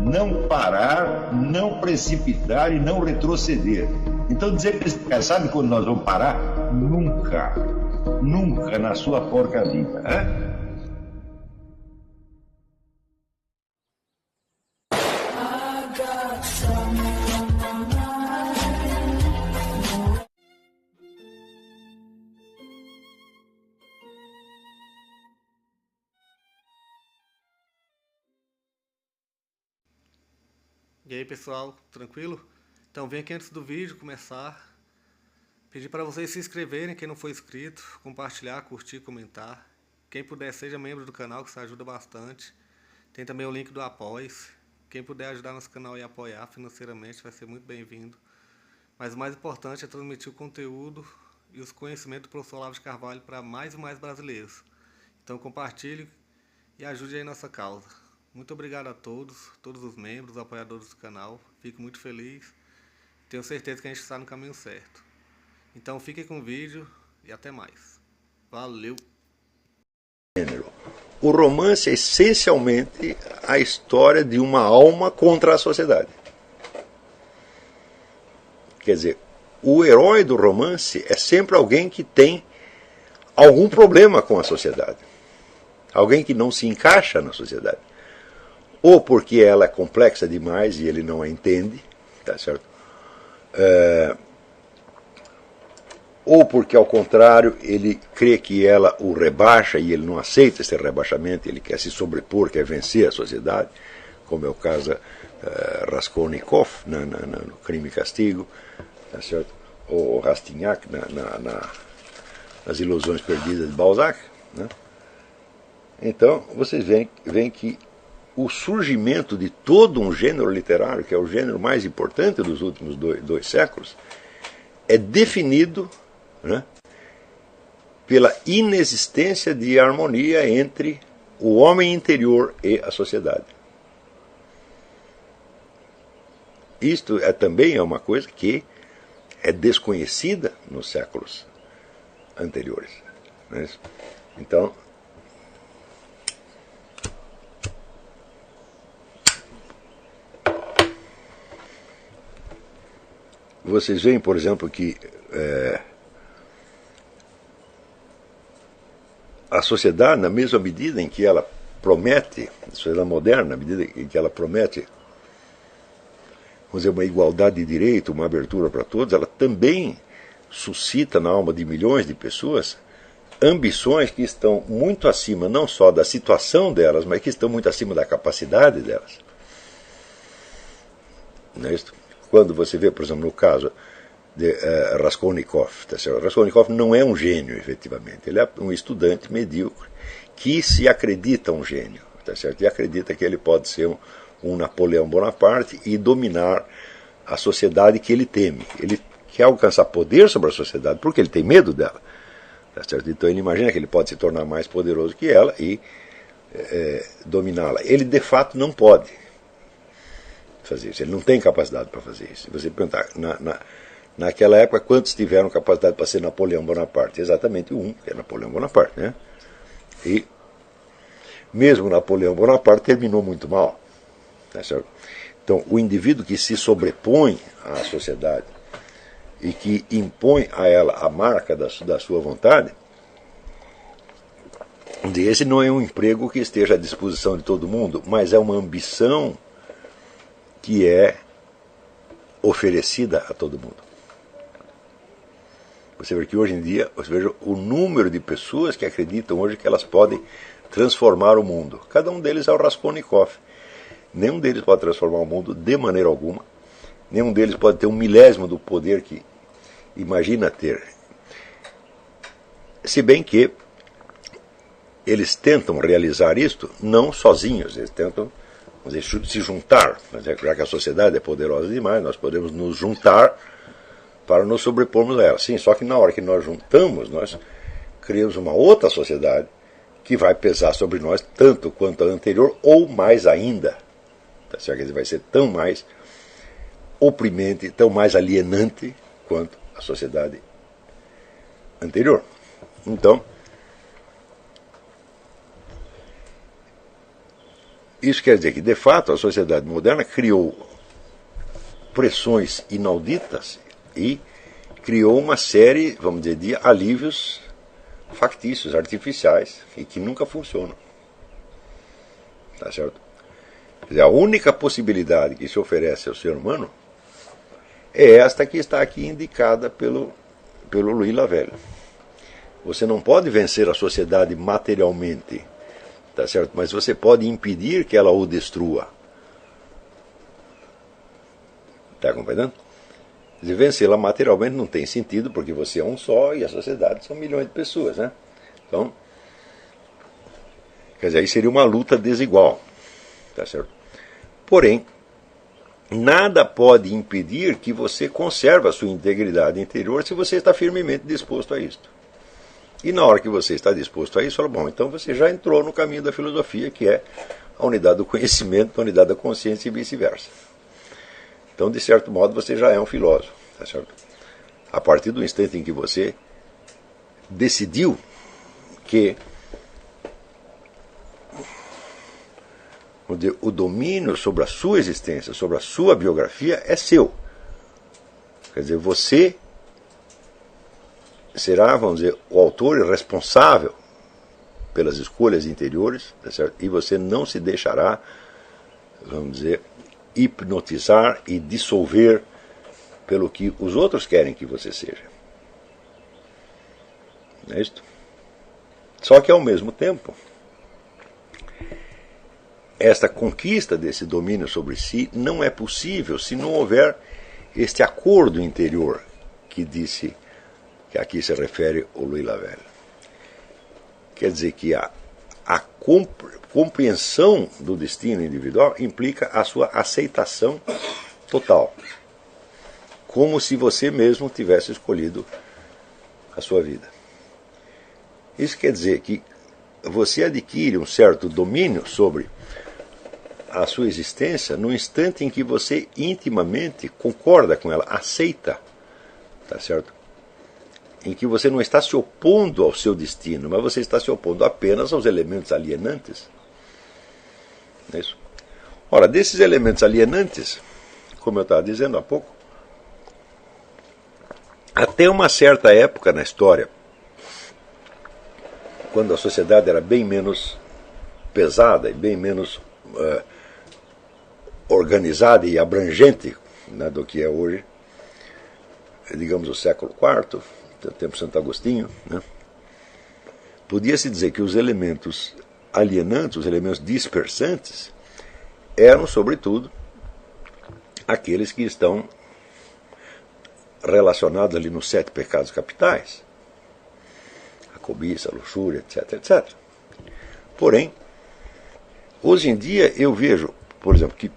não parar, não precipitar e não retroceder. Então dizer para esse cara, sabe quando nós vamos parar? Nunca. Nunca na sua porca vida. Né? E aí pessoal, tranquilo? Então vem aqui antes do vídeo começar, pedir para vocês se inscreverem, quem não for inscrito, compartilhar, curtir, comentar. Quem puder seja membro do canal, que isso ajuda bastante. Tem também o link do Apoia-se. Quem puder ajudar nosso canal e apoiar financeiramente vai ser muito bem-vindo. Mas o mais importante é transmitir o conteúdo e os conhecimentos do professor Olavo de Carvalho para mais e mais brasileiros. Então compartilhe e ajude aí nossa causa. Muito obrigado a todos os membros, apoiadores do canal. Fico muito feliz. Tenho certeza que a gente está no caminho certo. Então fiquem com o vídeo e até mais. Valeu! O romance é essencialmente a história de uma alma contra a sociedade. Quer dizer, o herói do romance é sempre alguém que tem algum problema com a sociedade. Alguém que não se encaixa na sociedade. Ou porque ela é complexa demais e ele não a entende, tá certo? Ou porque, ao contrário, ele crê que ela o rebaixa e ele não aceita esse rebaixamento, ele quer se sobrepor, quer vencer a sociedade, como é o caso Raskolnikov no Crime e Castigo, tá certo? Ou Rastignac nas Ilusões Perdidas de Balzac. Né? Então, vocês veem que o surgimento de todo um gênero literário, que é o gênero mais importante dos últimos dois séculos, é definido, né, pela inexistência de harmonia entre o homem interior e a sociedade. Isto também é uma coisa que é desconhecida nos séculos anteriores. Né? Então, vocês veem, por exemplo, que a sociedade, na mesma medida em que ela promete, a sociedade moderna, na medida em que ela promete, vamos dizer, uma igualdade de direito, uma abertura para todos, ela também suscita na alma de milhões de pessoas ambições que estão muito acima, não só da situação delas, mas que estão muito acima da capacidade delas. Não é isso? Quando você vê, por exemplo, no caso de Raskolnikov, tá certo? Raskolnikov não é um gênio, efetivamente. Ele é um estudante medíocre que se acredita um gênio, tá certo? E acredita que ele pode ser um Napoleão Bonaparte e dominar a sociedade que ele teme. Ele quer alcançar poder sobre a sociedade porque ele tem medo dela, tá certo? Então ele imagina que ele pode se tornar mais poderoso que ela e dominá-la. Ele, de fato, não pode fazer isso. Ele não tem capacidade para fazer isso. Se você perguntar, naquela época, quantos tiveram capacidade para ser Napoleão Bonaparte? Exatamente um, que é Napoleão Bonaparte. Né? E mesmo Napoleão Bonaparte terminou muito mal. Tá certo? Então, o indivíduo que se sobrepõe à sociedade e que impõe a ela a marca da sua vontade, esse não é um emprego que esteja à disposição de todo mundo, mas é uma ambição que é oferecida a todo mundo. Você vê que hoje em dia, você veja o número de pessoas que acreditam hoje que elas podem transformar o mundo. Cada um deles é o Raskolnikov. Nenhum deles pode transformar o mundo de maneira alguma. Nenhum deles pode ter um milésimo do poder que imagina ter. Se bem que eles tentam realizar isto não sozinhos, eles tentam, vamos dizer, se juntar. Já que a sociedade é poderosa demais, nós podemos nos juntar para nos sobrepormos a ela. Sim, só que na hora que nós juntamos, nós criamos uma outra sociedade que vai pesar sobre nós tanto quanto a anterior, ou mais ainda. Tá certo? Quer dizer, vai ser tão mais oprimente, tão mais alienante quanto a sociedade anterior. Então, Isso quer dizer que, de fato, a sociedade moderna criou pressões inauditas e criou uma série, vamos dizer, de alívios factícios, artificiais, e que nunca funcionam. Tá certo? Quer dizer, a única possibilidade que se oferece ao ser humano é esta que está aqui indicada pelo Louis Lavelle. Você não pode vencer a sociedade materialmente, tá certo? Mas você pode impedir que ela o destrua. Está compreendendo? Quer dizer, vencê-la materialmente não tem sentido, porque você é um só e a sociedade são milhões de pessoas, né? Então, quer dizer, aí seria uma luta desigual, tá certo? Porém, nada pode impedir que você conserve a sua integridade interior se você está firmemente disposto a isto. E na hora que você está disposto a isso, fala, bom, então você já entrou no caminho da filosofia, que é a unidade do conhecimento, a unidade da consciência e vice-versa. Então, de certo modo, você já é um filósofo, tá certo? A partir do instante em que você decidiu que o domínio sobre a sua existência, sobre a sua biografia é seu. Quer dizer, você será, vamos dizer, o autor e responsável pelas escolhas interiores, tá certo? E você não se deixará, vamos dizer, hipnotizar e dissolver pelo que os outros querem que você seja. Não é isto? Só que, ao mesmo tempo, esta conquista desse domínio sobre si não é possível se não houver este acordo interior que disse, que aqui se refere o Louis Lavelle. Quer dizer que a compreensão do destino individual implica a sua aceitação total, como se você mesmo tivesse escolhido a sua vida. Isso quer dizer que você adquire um certo domínio sobre a sua existência no instante em que você intimamente concorda com ela, aceita, tá certo? Em que você não está se opondo ao seu destino, mas você está se opondo apenas aos elementos alienantes. Não é isso? Ora, desses elementos alienantes, como eu estava dizendo há pouco, até uma certa época na história, quando a sociedade era bem menos pesada e bem menos organizada e abrangente, né, do que é hoje, digamos o século IV, o tempo de Santo Agostinho, né, podia-se dizer que os elementos alienantes, os elementos dispersantes, eram, sobretudo, aqueles que estão relacionados ali nos 7 pecados capitais, a cobiça, a luxúria, etc, etc. Porém, hoje em dia eu vejo, por exemplo, que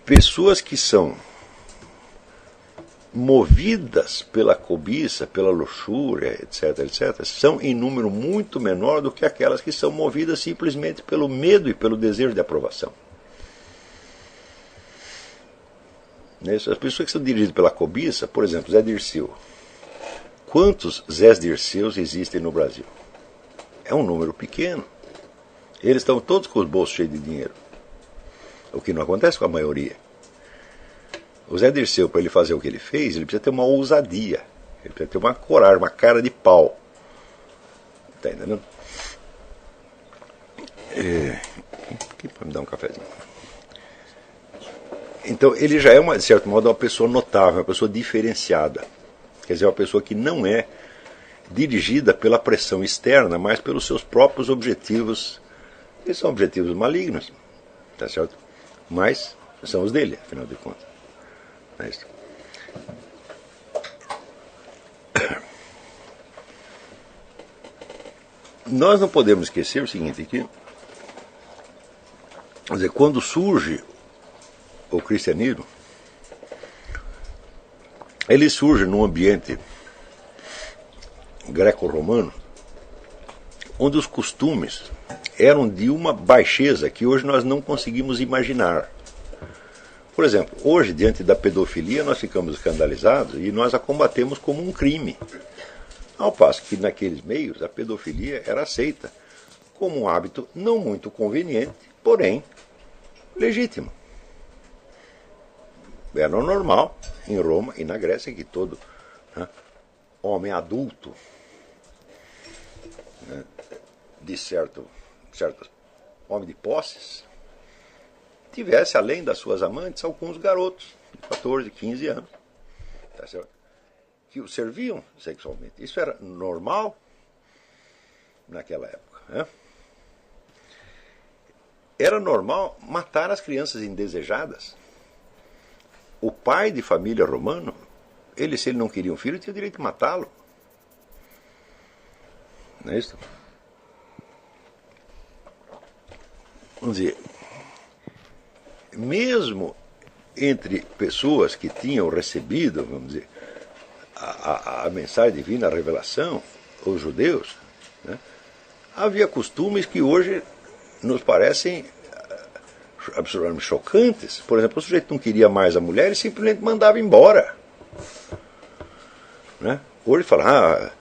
pessoas que são movidas pela cobiça, pela luxúria, etc, etc, são em número muito menor do que aquelas que são movidas simplesmente pelo medo e pelo desejo de aprovação. As pessoas que são dirigidas pela cobiça, por exemplo, Zé Dirceu. Quantos Zés Dirceus existem no Brasil? É um número pequeno. Eles estão todos com os bolsos cheios de dinheiro. O que não acontece com a maioria. O Zé Dirceu, para ele fazer o que ele fez, ele precisa ter uma ousadia. Ele precisa ter uma coragem, uma cara de pau. Está entendendo? Aqui para me dar um cafezinho. Então, ele já é, de certo modo, uma pessoa notável, uma pessoa diferenciada. Quer dizer, uma pessoa que não é dirigida pela pressão externa, mas pelos seus próprios objetivos. Eles são objetivos malignos, tá certo? Mas são os dele, afinal de contas. É isso. Nós não podemos esquecer o seguinte, que, quer dizer, quando surge o cristianismo, ele surge num ambiente greco-romano, onde os costumes eram de uma baixeza que hoje nós não conseguimos imaginar. Por exemplo, hoje, diante da pedofilia, nós ficamos escandalizados e nós a combatemos como um crime. Ao passo que naqueles meios a pedofilia era aceita como um hábito não muito conveniente, porém legítimo. Era normal em Roma e na Grécia que todo, né, homem adulto, né, de certo homem de posses, tivesse, além das suas amantes, alguns garotos de 14, 15 anos, tá certo? Que o serviam sexualmente. Isso era normal naquela época, né? Era normal matar as crianças indesejadas. O pai de família romano, se ele não queria um filho, tinha o direito de matá-lo. Não é isso? Vamos dizer, mesmo entre pessoas que tinham recebido, vamos dizer, a mensagem divina, a revelação, os judeus, né, havia costumes que hoje nos parecem absolutamente chocantes. Por exemplo, o sujeito não queria mais a mulher e simplesmente mandava embora. Né? Hoje fala,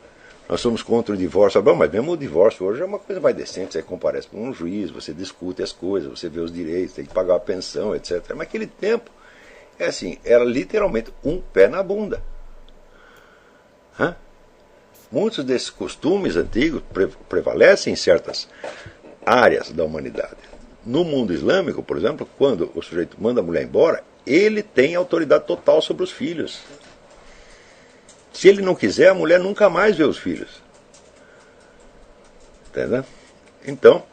nós somos contra o divórcio. Bom, mas mesmo o divórcio hoje é uma coisa mais decente. Você comparece com um juiz, você discute as coisas, você vê os direitos, tem que pagar a pensão, etc. Mas naquele tempo, era literalmente um pé na bunda. Muitos desses costumes antigos prevalecem em certas áreas da humanidade. No mundo islâmico, por exemplo, quando o sujeito manda a mulher embora, ele tem autoridade total sobre os filhos. Se ele não quiser, a mulher nunca mais vê os filhos. Entendeu? Então,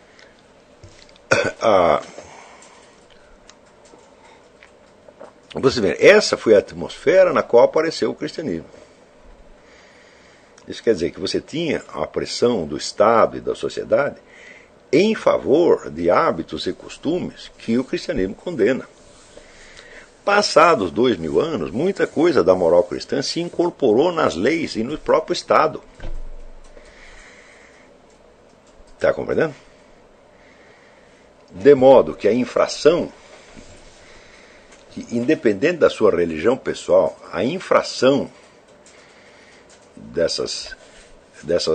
você vê, essa foi a atmosfera na qual apareceu o cristianismo. Isso quer dizer que você tinha a pressão do Estado e da sociedade em favor de hábitos e costumes que o cristianismo condena. Passados 2000 anos, muita coisa da moral cristã se incorporou nas leis e no próprio Estado. Está compreendendo? De modo que a infração, que independente da sua religião pessoal, a infração dessas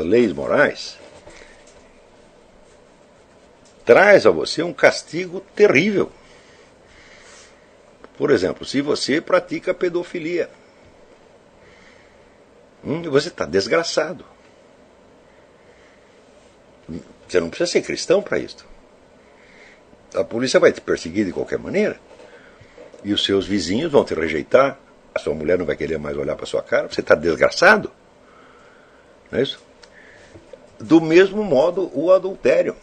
leis morais traz a você um castigo terrível. Por exemplo, se você pratica pedofilia, você está desgraçado. Você não precisa ser cristão para isso. A polícia vai te perseguir de qualquer maneira. E os seus vizinhos vão te rejeitar. A sua mulher não vai querer mais olhar para a sua cara. Você está desgraçado. Não é isso? Do mesmo modo, o adultério,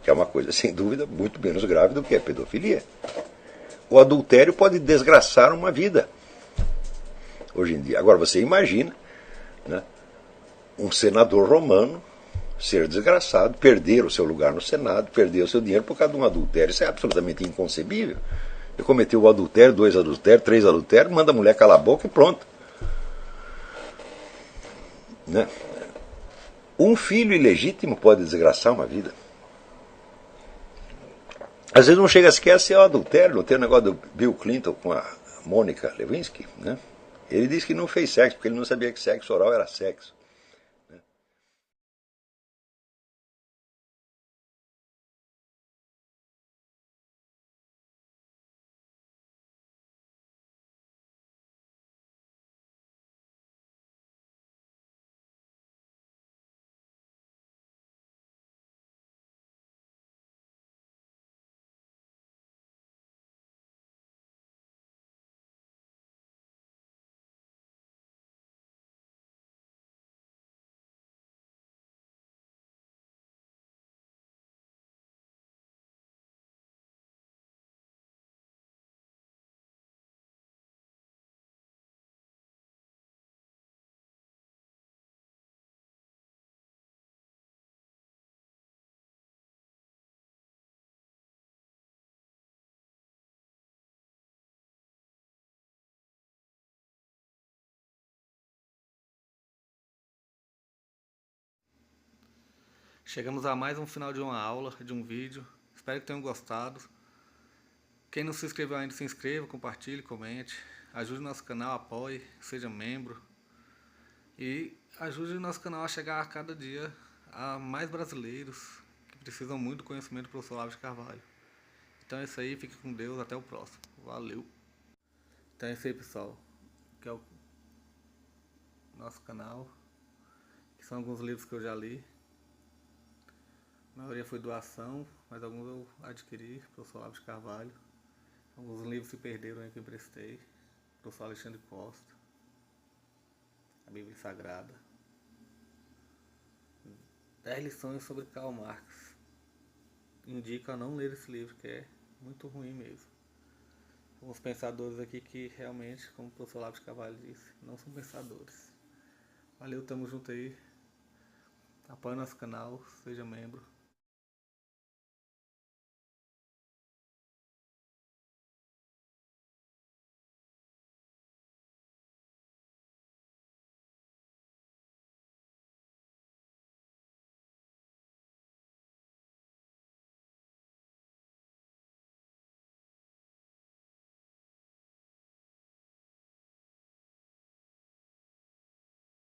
que é uma coisa, sem dúvida, muito menos grave do que a pedofilia. O adultério pode desgraçar uma vida, hoje em dia. Agora, você imagina, né, um senador romano ser desgraçado, perder o seu lugar no Senado, perder o seu dinheiro por causa de um adultério. Isso é absolutamente inconcebível. Ele cometeu o adultério, 2 adultérios, 3 adultérios, manda a mulher calar a boca e pronto. Né? Um filho ilegítimo pode desgraçar uma vida. Às vezes não chega sequer a ser o adultério. Não tem o negócio do Bill Clinton com a Mônica Lewinsky, né? Ele disse que não fez sexo, porque ele não sabia que sexo oral era sexo. Né? Chegamos a mais um final de uma aula, de um vídeo. Espero que tenham gostado. Quem não se inscreveu ainda, se inscreva, compartilhe, comente. Ajude o nosso canal, apoie, seja membro. E ajude o nosso canal a chegar a cada dia há mais brasileiros que precisam muito do conhecimento do professor Olavo de Carvalho. Então é isso aí, fique com Deus, até o próximo. Valeu! Então é isso aí, pessoal, que é o nosso canal, que são alguns livros que eu já li. A maioria foi doação, mas alguns eu adquiri, professor Olavo de Carvalho. Alguns livros se perderam aí que eu emprestei, professor Alexandre Costa, a Bíblia Sagrada. 10 lições sobre Karl Marx. Indico a não ler esse livro, que é muito ruim mesmo. Alguns pensadores aqui que realmente, como o professor Olavo de Carvalho disse, não são pensadores. Valeu, tamo junto aí. Apoie nosso canal, seja membro.